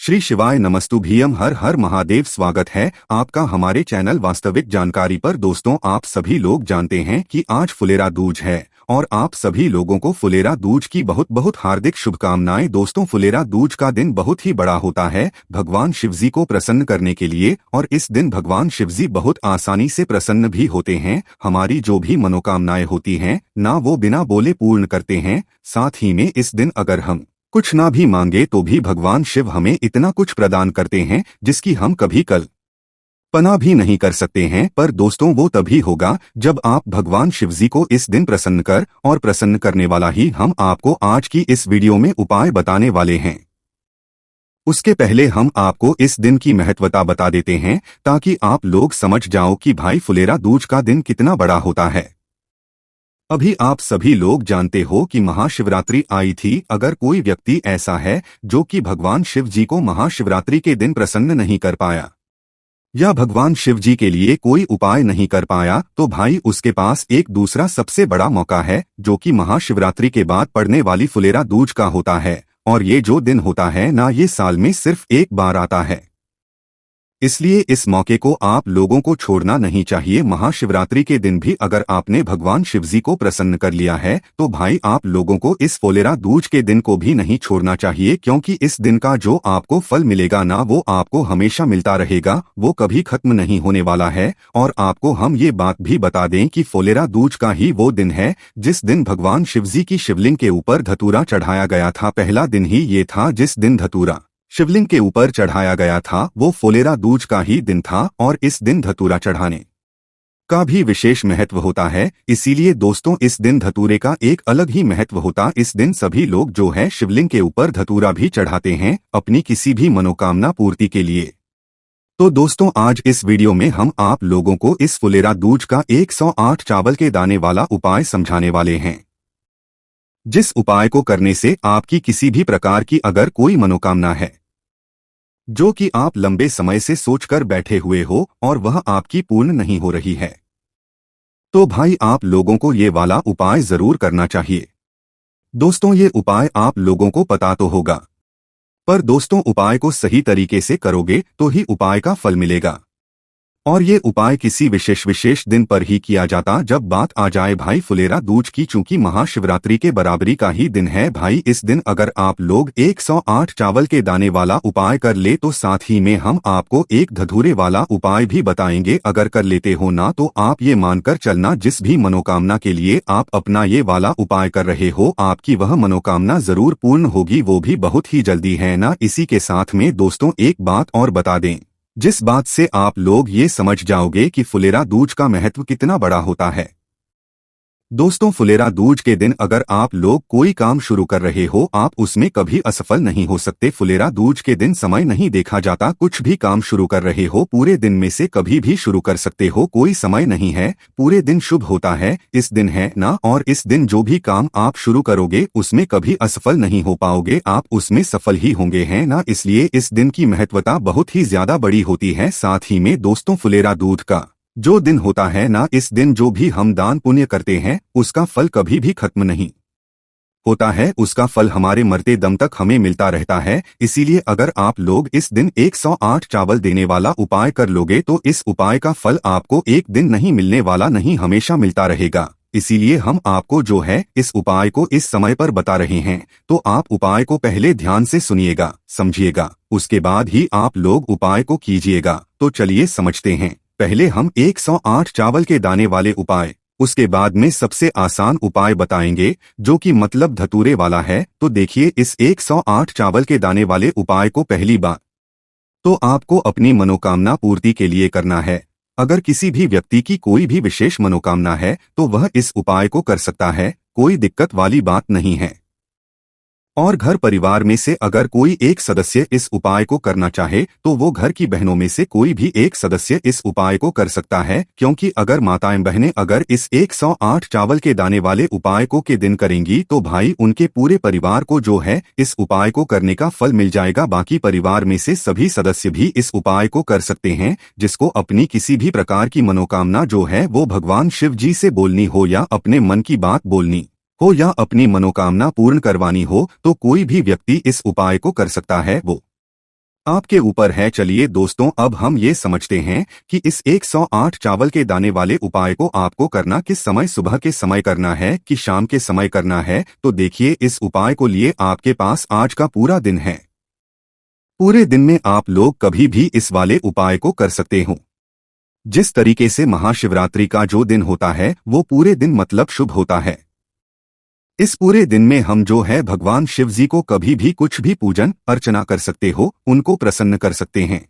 श्री शिवाय नमस्तुभ्यम। हर हर महादेव। स्वागत है आपका हमारे चैनल वास्तविक जानकारी पर। दोस्तों, आप सभी लोग जानते हैं कि आज फुलेरा दूज है और आप सभी लोगों को फुलेरा दूज की बहुत बहुत हार्दिक शुभकामनाएं। दोस्तों, फुलेरा दूज का दिन बहुत ही बड़ा होता है भगवान शिवजी को प्रसन्न करने के लिए, और इस दिन भगवान शिवजी बहुत आसानी से प्रसन्न भी होते हैं। हमारी जो भी मनोकामनाएं होती हैं ना, वो बिना बोले पूर्ण करते हैं। साथ ही में इस दिन अगर हम कुछ ना भी मांगे तो भी भगवान शिव हमें इतना कुछ प्रदान करते हैं जिसकी हम कभी कल्पना भी नहीं कर सकते हैं। पर दोस्तों, वो तभी होगा जब आप भगवान शिवजी को इस दिन प्रसन्न कर और प्रसन्न करने वाला ही हम आपको आज की इस वीडियो में उपाय बताने वाले हैं। उसके पहले हम आपको इस दिन की महत्वता बता देते हैं ताकि आप लोग समझ जाओ कि भाई फुलेरा दूज का दिन कितना बड़ा होता है। अभी आप सभी लोग जानते हो कि महाशिवरात्रि आई थी। अगर कोई व्यक्ति ऐसा है जो कि भगवान शिव जी को महाशिवरात्रि के दिन प्रसन्न नहीं कर पाया या भगवान शिव जी के लिए कोई उपाय नहीं कर पाया, तो भाई उसके पास एक दूसरा सबसे बड़ा मौका है जो कि महाशिवरात्रि के बाद पड़ने वाली फुलेरा दूज का होता है। और ये जो दिन होता है ना, ये साल में सिर्फ एक बार आता है, इसलिए इस मौके को आप लोगों को छोड़ना नहीं चाहिए। महाशिवरात्रि के दिन भी अगर आपने भगवान शिवजी को प्रसन्न कर लिया है तो भाई आप लोगों को इस फुलेरा दूज के दिन को भी नहीं छोड़ना चाहिए, क्योंकि इस दिन का जो आपको फल मिलेगा ना, वो आपको हमेशा मिलता रहेगा, वो कभी खत्म नहीं होने वाला है। और आपको हम ये बात भी बता दें कि फुलेरा दूज का ही वो दिन है जिस दिन भगवान शिवजी की शिवलिंग के ऊपर धतूरा चढ़ाया गया था। पहला दिन ही ये था जिस दिन धतूरा शिवलिंग के ऊपर चढ़ाया गया था, वो फुलेरा दूज का ही दिन था। और इस दिन धतूरा चढ़ाने का भी विशेष महत्व होता है। इसीलिए दोस्तों, इस दिन धतूरे का एक अलग ही महत्व होता। इस दिन सभी लोग जो है शिवलिंग के ऊपर धतूरा भी चढ़ाते हैं अपनी किसी भी मनोकामना पूर्ति के लिए। तो दोस्तों, आज इस वीडियो में हम आप लोगों को इस फुलेरा दूज का 108 चावल के दाने वाला उपाय समझाने वाले हैं, जिस उपाय को करने से आपकी किसी भी प्रकार की अगर कोई मनोकामना है जो कि आप लंबे समय से सोचकर बैठे हुए हो और वह आपकी पूर्ण नहीं हो रही है, तो भाई आप लोगों को ये वाला उपाय जरूर करना चाहिए। दोस्तों, ये उपाय आप लोगों को पता तो होगा, पर दोस्तों उपाय को सही तरीके से करोगे तो ही उपाय का फल मिलेगा। और ये उपाय किसी विशेष दिन पर ही किया जाता जब बात आ जाए भाई फुलेरा दूज की, चूंकि महाशिवरात्रि के बराबरी का ही दिन है। भाई इस दिन अगर आप लोग 108 चावल के दाने वाला उपाय कर ले तो साथ ही में हम आपको एक धतूरे वाला उपाय भी बताएंगे। अगर कर लेते हो ना, तो आप ये मानकर चलना जिस भी मनोकामना के लिए आप अपना ये वाला उपाय कर रहे हो, आपकी वह मनोकामना जरूर पूर्ण होगी, वो भी बहुत ही जल्दी है ना। इसी के साथ में दोस्तों एक बात और बता दें, जिस बात से आप लोग ये समझ जाओगे कि फुलेरा दूज का महत्व कितना बड़ा होता है। दोस्तों, फुलेरा दूज के दिन अगर आप लोग कोई काम शुरू कर रहे हो, आप उसमें कभी असफल नहीं हो सकते। फुलेरा दूज के दिन समय नहीं देखा जाता। कुछ भी काम शुरू कर रहे हो पूरे दिन में से कभी भी शुरू कर सकते हो, कोई समय नहीं है, पूरे दिन शुभ होता है इस दिन है ना। और इस दिन जो भी काम आप शुरू करोगे उसमें कभी असफल नहीं हो पाओगे, आप उसमें सफल ही होंगे है ना। इसलिए इस दिन की महत्वता बहुत ही ज्यादा बड़ी होती है। साथ ही में दोस्तों, फुलेरा दूज का जो दिन होता है ना, इस दिन जो भी हम दान पुण्य करते हैं उसका फल कभी भी खत्म नहीं होता है, उसका फल हमारे मरते दम तक हमें मिलता रहता है। इसीलिए अगर आप लोग इस दिन 108 चावल देने वाला उपाय कर लोगे तो इस उपाय का फल आपको एक दिन नहीं मिलने वाला, नहीं हमेशा मिलता रहेगा। इसीलिए हम आपको जो है इस उपाय को इस समय पर बता रहे हैं, तो आप उपाय को पहले ध्यान से सुनिएगा, समझिएगा, उसके बाद ही आप लोग उपाय को कीजिएगा। तो चलिए समझते हैं। पहले हम 108 चावल के दाने वाले उपाय, उसके बाद में सबसे आसान उपाय बताएंगे जो कि मतलब धतूरे वाला है। तो देखिए, इस 108 चावल के दाने वाले उपाय को पहली बात तो आपको अपनी मनोकामना पूर्ति के लिए करना है। अगर किसी भी व्यक्ति की कोई भी विशेष मनोकामना है तो वह इस उपाय को कर सकता है, कोई दिक्कत वाली बात नहीं है। और घर परिवार में से अगर कोई एक सदस्य इस उपाय को करना चाहे तो वो घर की बहनों में से कोई भी एक सदस्य इस उपाय को कर सकता है, क्योंकि अगर माताएं बहनें अगर इस 108 चावल के दाने वाले उपाय को के दिन करेंगी तो भाई उनके पूरे परिवार को जो है इस उपाय को करने का फल मिल जाएगा। बाकी परिवार में से सभी सदस्य भी इस उपाय को कर सकते हैं, जिसको अपनी किसी भी प्रकार की मनोकामना जो है वो भगवान शिव जी से बोलनी हो या अपने मन की बात बोलनी हो या अपनी मनोकामना पूर्ण करवानी हो, तो कोई भी व्यक्ति इस उपाय को कर सकता है। वो आपके ऊपर है। चलिए दोस्तों, अब हम ये समझते हैं कि इस 108 चावल के दाने वाले उपाय को आपको करना किस समय, सुबह के समय करना है कि शाम के समय करना है। तो देखिए, इस उपाय को लिए आपके पास आज का पूरा दिन है। पूरे दिन में आप लोग कभी भी इस वाले उपाय को कर सकते हो। जिस तरीके से महाशिवरात्रि का जो दिन होता है वो पूरे दिन मतलब शुभ होता है। इस पूरे दिन में हम जो है भगवान शिव जी को कभी भी कुछ भी पूजन अर्चना कर सकते हो, उनको प्रसन्न कर सकते हैं।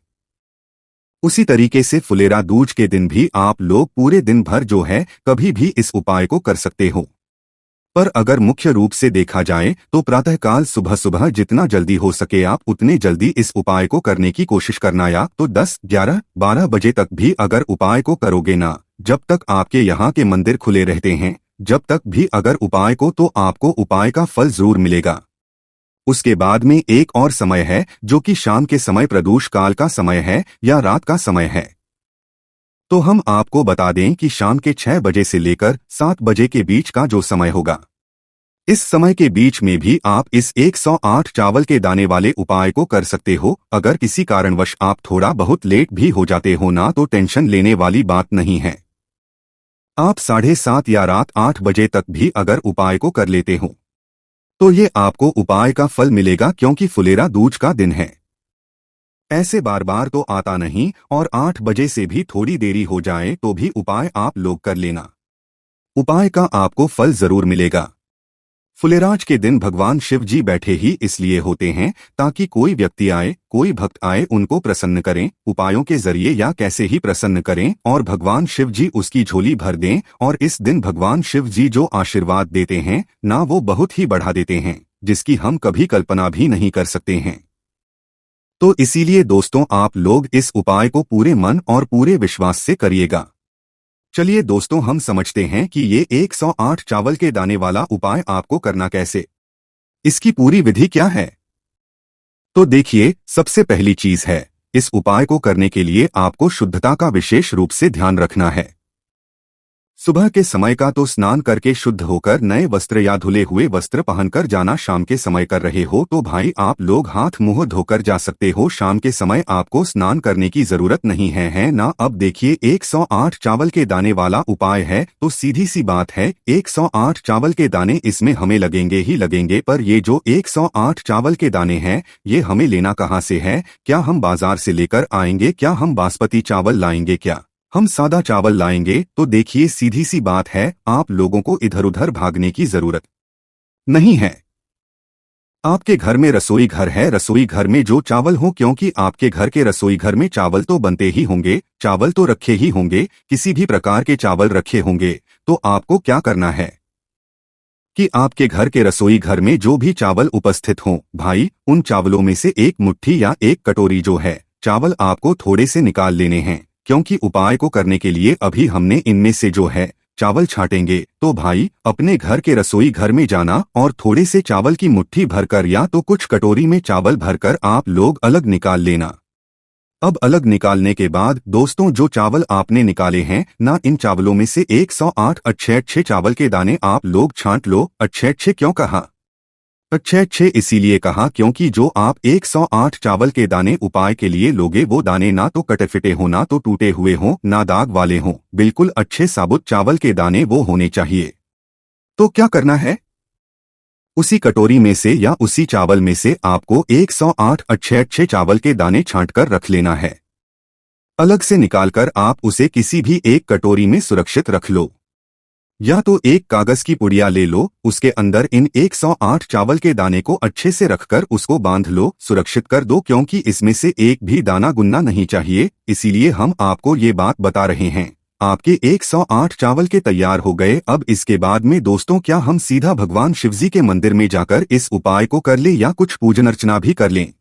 उसी तरीके से फुलेरा दूज के दिन भी आप लोग पूरे दिन भर जो है कभी भी इस उपाय को कर सकते हो। पर अगर मुख्य रूप से देखा जाए तो प्रातःकाल सुबह सुबह जितना जल्दी हो सके आप उतने जल्दी इस उपाय को करने की कोशिश करना, या तो 10, 11, 12 बजे तक भी अगर उपाय को करोगे ना, जब तक आपके यहाँ के मंदिर खुले रहते हैं, जब तक भी अगर उपाय को, तो आपको उपाय का फल जरूर मिलेगा। उसके बाद में एक और समय है जो कि शाम के समय प्रदोष काल का समय है या रात का समय है। तो हम आपको बता दें कि शाम के 6 बजे से लेकर 7 बजे के बीच का जो समय होगा, इस समय के बीच में भी आप इस 108 चावल के दाने वाले उपाय को कर सकते हो। अगर किसी कारणवश आप थोड़ा बहुत लेट भी हो जाते हो ना, तो टेंशन लेने वाली बात नहीं है। आप 7:30 या रात 8 बजे तक भी अगर उपाय को कर लेते हो तो ये आपको उपाय का फल मिलेगा, क्योंकि फुलेरा दूज का दिन है। ऐसे बार बार तो आता नहीं, और 8 बजे से भी थोड़ी देरी हो जाए तो भी उपाय आप लोग कर लेना, उपाय का आपको फल जरूर मिलेगा। फुलेराज के दिन भगवान शिव जी बैठे ही इसलिए होते हैं ताकि कोई व्यक्ति आए, कोई भक्त आए, उनको प्रसन्न करें उपायों के जरिए, या कैसे ही प्रसन्न करें, और भगवान शिव जी उसकी झोली भर दें। और इस दिन भगवान शिव जी जो आशीर्वाद देते हैं ना, वो बहुत ही बढ़ा देते हैं, जिसकी हम कभी कल्पना भी नहीं कर सकते हैं। तो इसीलिए दोस्तों, आप लोग इस उपाय को पूरे मन और पूरे विश्वास से करिएगा। चलिए दोस्तों, हम समझते हैं कि ये 108 चावल के दाने वाला उपाय आपको करना कैसे, इसकी पूरी विधि क्या है। तो देखिए, सबसे पहली चीज है, इस उपाय को करने के लिए आपको शुद्धता का विशेष रूप से ध्यान रखना है। सुबह के समय का तो स्नान करके शुद्ध होकर नए वस्त्र या धुले हुए वस्त्र पहनकर जाना, शाम के समय कर रहे हो तो भाई आप लोग हाथ मुंह धोकर जा सकते हो। शाम के समय आपको स्नान करने की जरूरत नहीं है ना। अब देखिए, 108 चावल के दाने वाला उपाय है तो सीधी सी बात है, 108 चावल के दाने इसमें हमें लगेंगे ही लगेंगे। पर ये जो 108 चावल के दाने हैं, ये हमें लेना कहाँ से है? क्या हम बाजार से लेकर आएंगे? क्या हम बासमती चावल लाएंगे? क्या हम सादा चावल लाएंगे? तो देखिए, सीधी सी बात है, आप लोगों को इधर उधर भागने की जरूरत नहीं है। आपके घर में रसोई घर है, रसोई घर में जो चावल हो, क्योंकि आपके घर के रसोई घर में चावल तो बनते ही होंगे, चावल तो रखे ही होंगे, किसी भी प्रकार के चावल रखे होंगे। तो आपको क्या करना है कि आपके घर के रसोई घर में जो भी चावल उपस्थित हों, भाई उन चावलों में से एक मुट्ठी या एक कटोरी जो है चावल आपको थोड़े से निकाल लेने हैं, क्योंकि उपाय को करने के लिए अभी हमने इनमें से जो है चावल छांटेंगे। तो भाई अपने घर के रसोई घर में जाना और थोड़े से चावल की मुट्ठी भरकर या तो कुछ कटोरी में चावल भरकर आप लोग अलग निकाल लेना। अब अलग निकालने के बाद दोस्तों, जो चावल आपने निकाले हैं ना, इन चावलों में से 108 अच्छे चावल के दाने आप लोग छांट लो। अच्छे क्यों कहा? अच्छे इसीलिए कहा क्योंकि जो आप 108 चावल के दाने उपाय के लिए लोगे, वो दाने ना तो कटे फिटे हो, ना तो टूटे हुए हो, ना दाग वाले हों, बिल्कुल अच्छे साबुत चावल के दाने वो होने चाहिए। तो क्या करना है, उसी कटोरी में से या उसी चावल में से आपको 108 अच्छे चावल के दाने छांटकर रख लेना है। अलग से निकालकर आप उसे किसी भी एक कटोरी में सुरक्षित रख लो, या तो एक कागज की पुड़िया ले लो, उसके अंदर इन 108 चावल के दाने को अच्छे से रखकर उसको बांध लो, सुरक्षित कर दो, क्योंकि इसमें से एक भी दाना गुन्ना नहीं चाहिए। इसीलिए हम आपको ये बात बता रहे हैं। आपके 108 चावल के तैयार हो गए। अब इसके बाद में दोस्तों, क्या हम सीधा भगवान शिवजी के मंदिर में जाकर इस उपाय को कर लें या कुछ पूजन अर्चना भी कर लें?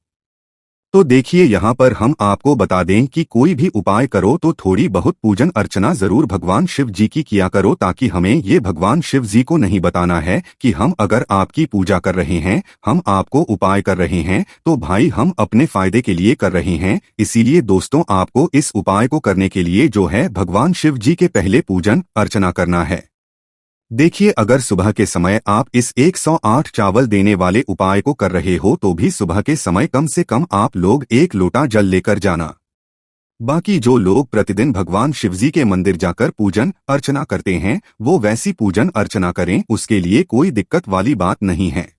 तो देखिए, यहाँ पर हम आपको बता दें कि कोई भी उपाय करो तो थोड़ी बहुत पूजन अर्चना जरूर भगवान शिव जी की किया करो, ताकि हमें ये भगवान शिव जी को नहीं बताना है कि हम अगर आपकी पूजा कर रहे हैं, हम आपको उपाय कर रहे हैं, तो भाई हम अपने फायदे के लिए कर रहे हैं। इसीलिए दोस्तों, आपको इस उपाय को करने के लिए जो है भगवान शिव जी के पहले पूजन अर्चना करना है। देखिए, अगर सुबह के समय आप इस 108 चावल देने वाले उपाय को कर रहे हो तो भी सुबह के समय कम से कम आप लोग 1 लोटा जल लेकर जाना। बाकी जो लोग प्रतिदिन भगवान शिवजी के मंदिर जाकर पूजन अर्चना करते हैं वो वैसी पूजन अर्चना करें, उसके लिए कोई दिक्कत वाली बात नहीं है।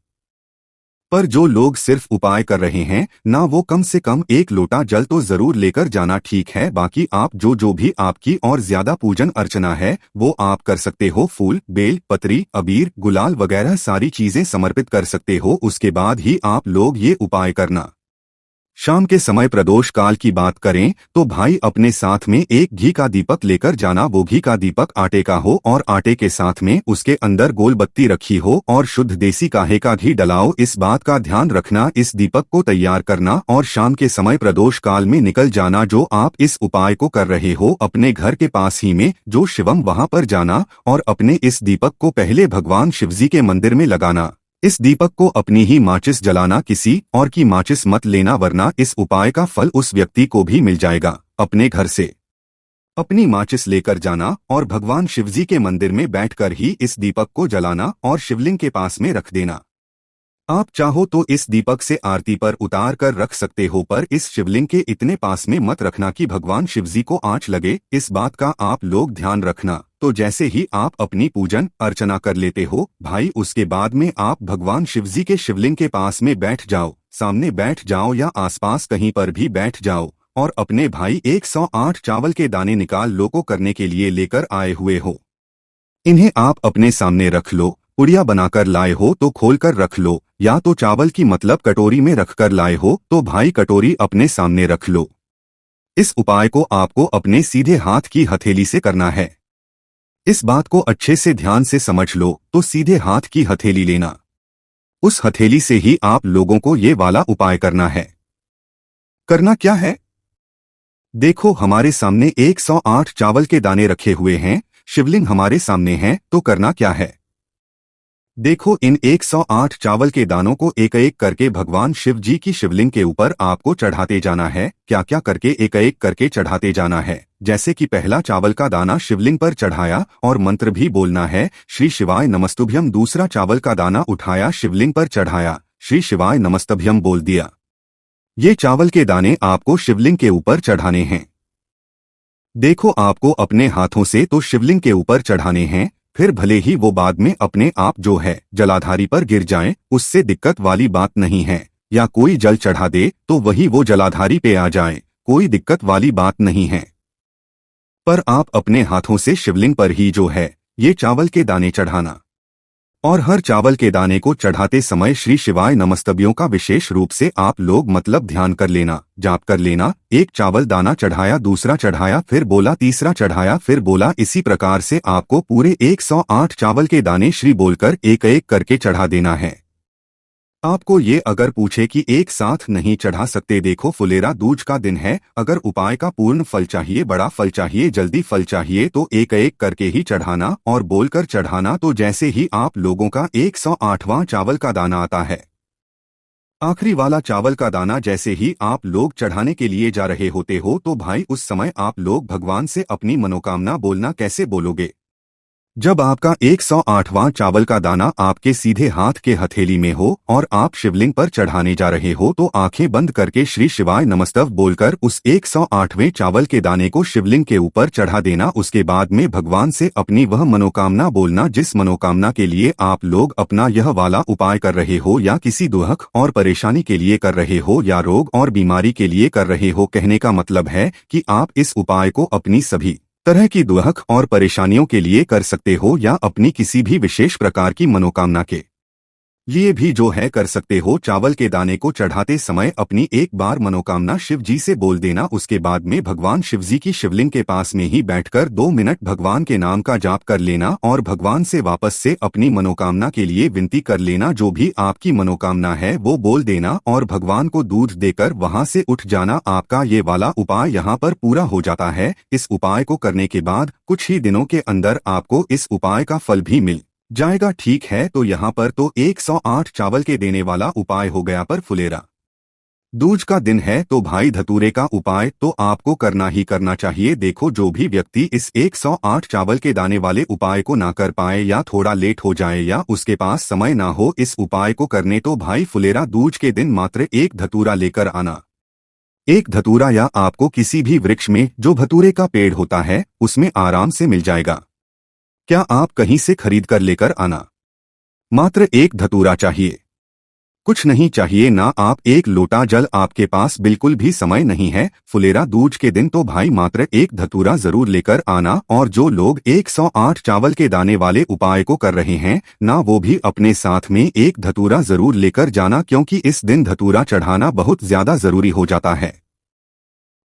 पर जो लोग सिर्फ उपाय कर रहे हैं ना, वो कम से कम 1 लोटा जल तो जरूर लेकर जाना ठीक है। बाकी आप जो भी आपकी और ज्यादा पूजन अर्चना है वो आप कर सकते हो। फूल, बेल पत्री, अबीर, गुलाल वगैरह सारी चीजें समर्पित कर सकते हो, उसके बाद ही आप लोग ये उपाय करना। शाम के समय प्रदोष काल की बात करें तो भाई अपने साथ में एक घी का दीपक लेकर जाना। वो घी का दीपक आटे का हो और आटे के साथ में उसके अंदर गोल बत्ती रखी हो और शुद्ध देसी काहे का घी डलाओ। इस बात का ध्यान रखना। इस दीपक को तैयार करना और शाम के समय प्रदोष काल में निकल जाना। जो आप इस उपाय को कर रहे हो अपने घर के पास ही में जो शिवम वहां पर जाना और अपने इस दीपक को पहले भगवान शिवजी के मंदिर में लगाना। इस दीपक को अपनी ही माचिस जलाना, किसी और की माचिस मत लेना, वरना इस उपाय का फल उस व्यक्ति को भी मिल जाएगा। अपने घर से अपनी माचिस लेकर जाना और भगवान शिवजी के मंदिर में बैठकर ही इस दीपक को जलाना और शिवलिंग के पास में रख देना। आप चाहो तो इस दीपक से आरती पर उतार कर रख सकते हो, पर इस शिवलिंग के इतने पास में मत रखना कि भगवान शिवजी को आंच लगे। इस बात का आप लोग ध्यान रखना। तो जैसे ही आप अपनी पूजन अर्चना कर लेते हो भाई, उसके बाद में आप भगवान शिवजी के शिवलिंग के पास में बैठ जाओ, सामने बैठ जाओ या आसपास कहीं पर भी बैठ जाओ और अपने भाई 108 चावल के दाने निकाल लो को करने के लिए लेकर आए हुए हो। इन्हें आप अपने सामने रख लो। पुड़िया बनाकर लाए हो तो खोलकर रख लो, या तो चावल की मतलब कटोरी में रखकर लाए हो तो भाई कटोरी अपने सामने रख लो। इस उपाय को आपको अपने सीधे हाथ की हथेली से करना है। इस बात को अच्छे से ध्यान से समझ लो। तो सीधे हाथ की हथेली लेना, उस हथेली से ही आप लोगों को ये वाला उपाय करना है। करना क्या है? देखो, हमारे सामने 108 चावल के दाने रखे हुए हैं, शिवलिंग हमारे सामने है, तो करना क्या है? देखो, इन 108 चावल के दानों को एक एक करके भगवान शिव जी की शिवलिंग के ऊपर आपको चढ़ाते जाना है। क्या क्या करके एक एक करके चढ़ाते जाना है? जैसे कि पहला चावल का दाना शिवलिंग पर चढ़ाया और मंत्र भी बोलना है, श्री शिवाय नमस्तुभ्यम। दूसरा चावल का दाना उठाया, शिवलिंग पर चढ़ाया, श्री शिवाय नमस्तुभ्यम बोल दिया। ये चावल के दाने आपको शिवलिंग के ऊपर चढ़ाने हैं। देखो, आपको अपने हाथों से तो शिवलिंग के ऊपर चढ़ाने हैं, फिर भले ही वो बाद में अपने आप जो है जलाधारी पर गिर जाएं, उससे दिक्कत वाली बात नहीं है। या कोई जल चढ़ा दे तो वही वो जलाधारी पे आ जाए, कोई दिक्कत वाली बात नहीं है। पर आप अपने हाथों से शिवलिंग पर ही जो है ये चावल के दाने चढ़ाना। और हर चावल के दाने को चढ़ाते समय श्री शिवाय नमस्तुभ्यों का विशेष रूप से आप लोग मतलब ध्यान कर लेना, जाप कर लेना। एक चावल दाना चढ़ाया, दूसरा चढ़ाया, फिर बोला, तीसरा चढ़ाया, फिर बोला। इसी प्रकार से आपको पूरे 108 चावल के दाने श्री बोलकर एक एक करके चढ़ा देना है। आपको ये अगर पूछे कि एक साथ नहीं चढ़ा सकते, देखो फुलेरा दूज का दिन है, अगर उपाय का पूर्ण फल चाहिए, बड़ा फल चाहिए, जल्दी फल चाहिए तो एक एक करके ही चढ़ाना और बोलकर चढ़ाना। तो जैसे ही आप लोगों का 108वां चावल का दाना आता है, आखिरी वाला चावल का दाना जैसे ही आप लोग चढ़ाने के लिए जा रहे होते हो, तो भाई उस समय आप लोग भगवान से अपनी मनोकामना बोलना। कैसे बोलोगे? जब आपका 108वां चावल का दाना आपके सीधे हाथ के हथेली में हो और आप शिवलिंग पर चढ़ाने जा रहे हो, तो आंखें बंद करके श्री शिवाय नमस्तव बोलकर उस 108वें चावल के दाने को शिवलिंग के ऊपर चढ़ा देना। उसके बाद में भगवान से अपनी वह मनोकामना बोलना जिस मनोकामना के लिए आप लोग अपना यह वाला उपाय कर रहे हो, या किसी दुख और परेशानी के लिए कर रहे हो, या रोग और बीमारी के लिए कर रहे हो। कहने का मतलब है कि आप इस उपाय को अपनी सभी तरह की दुख और परेशानियों के लिए कर सकते हो, या अपनी किसी भी विशेष प्रकार की मनोकामना के लिए भी जो है कर सकते हो। चावल के दाने को चढ़ाते समय अपनी एक बार मनोकामना शिव जी से बोल देना। उसके बाद में भगवान शिव जी की शिवलिंग के पास में ही बैठकर 2 मिनट भगवान के नाम का जाप कर लेना और भगवान से वापस से अपनी मनोकामना के लिए विनती कर लेना। जो भी आपकी मनोकामना है वो बोल देना और भगवान को दूध देकर वहां से उठ जाना। आपका ये वाला उपाय यहाँ पर पूरा हो जाता है। इस उपाय को करने के बाद कुछ ही दिनों के अंदर आपको इस उपाय का फल भी मिल जाएगा। ठीक है, तो यहाँ पर तो 108 चावल के देने वाला उपाय हो गया, पर फुलेरा दूज का दिन है तो भाई धतूरे का उपाय तो आपको करना ही करना चाहिए। देखो, जो भी व्यक्ति इस 108 चावल के दाने वाले उपाय को ना कर पाए या थोड़ा लेट हो जाए या उसके पास समय ना हो इस उपाय को करने, तो भाई फुलेरा दूज के दिन मात्र एक धतूरा लेकर आना। एक धतूरा या आपको किसी भी वृक्ष में जो धतूरे का पेड़ होता है उसमें आराम से मिल जाएगा। क्या आप कहीं से खरीद कर लेकर आना। मात्र एक धतूरा चाहिए, कुछ नहीं चाहिए ना। आप एक लोटा जल, आपके पास बिल्कुल भी समय नहीं है फुलेरा दूज के दिन, तो भाई मात्र एक धतूरा जरूर लेकर आना। और जो लोग 108 चावल के दाने वाले उपाय को कर रहे हैं ना, वो भी अपने साथ में एक धतूरा जरूर लेकर जाना, क्योंकि इस दिन धतूरा चढ़ाना बहुत ज्यादा जरूरी हो जाता है।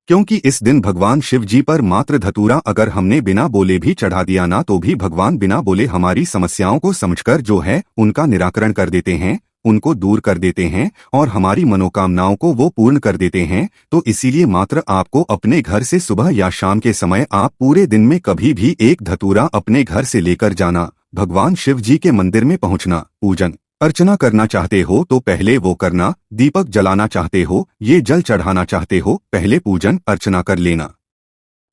क्योंकि इस दिन भगवान शिव जी पर मात्र धतूरा अगर हमने बिना बोले भी चढ़ा दिया ना, तो भी भगवान बिना बोले हमारी समस्याओं को समझकर जो है उनका निराकरण कर देते हैं, उनको दूर कर देते हैं और हमारी मनोकामनाओं को वो पूर्ण कर देते हैं। तो इसीलिए मात्र आपको अपने घर से सुबह या शाम के समय, आप पूरे दिन में कभी भी एक धतूरा अपने घर से लेकर जाना। भगवान शिव जी के मंदिर में पहुंचना, पूजन अर्चना करना चाहते हो तो पहले वो करना। दीपक जलाना चाहते हो, ये जल चढ़ाना चाहते हो, पहले पूजन अर्चना कर लेना।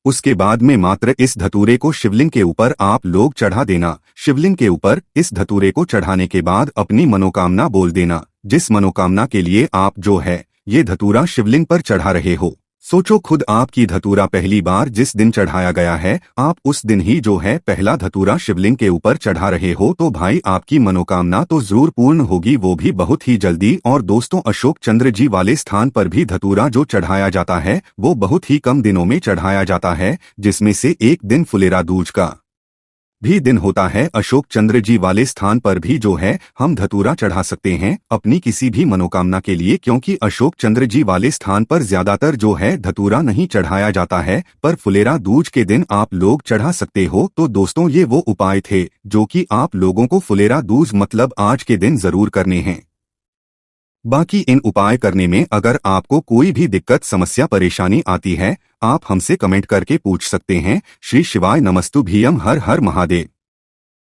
उसके बाद में मात्र इस धतूरे को शिवलिंग के ऊपर आप लोग चढ़ा देना। शिवलिंग के ऊपर इस धतूरे को चढ़ाने के बाद अपनी मनोकामना बोल देना। जिस मनोकामना के लिए आप जो है ये धतूरा शिवलिंग पर चढ़ा रहे हो, सोचो खुद आपकी धतूरा पहली बार जिस दिन चढ़ाया गया है, आप उस दिन ही जो है पहला धतूरा शिवलिंग के ऊपर चढ़ा रहे हो, तो भाई आपकी मनोकामना तो जरूर पूर्ण होगी, वो भी बहुत ही जल्दी। और दोस्तों, अशोक चंद्र जी वाले स्थान पर भी धतूरा जो चढ़ाया जाता है वो बहुत ही कम दिनों में चढ़ाया जाता है, जिसमें से एक दिन फुलेरा दूज का भी दिन होता है। अशोक चंद्र जी वाले स्थान पर भी जो है हम धतूरा चढ़ा सकते हैं अपनी किसी भी मनोकामना के लिए, क्योंकि अशोक चंद्र जी वाले स्थान पर ज्यादातर जो है धतूरा नहीं चढ़ाया जाता है, पर फुलेरा दूज के दिन आप लोग चढ़ा सकते हो। तो दोस्तों, ये वो उपाय थे जो कि आप लोगों को फुलेरा दूज मतलब आज के दिन जरूर करने हैं। बाकी इन उपाय करने में अगर आपको कोई भी दिक्कत, समस्या, परेशानी आती है, आप हमसे कमेंट करके पूछ सकते हैं। श्री शिवाय नमस्तुभ्यम। हर हर महादेव।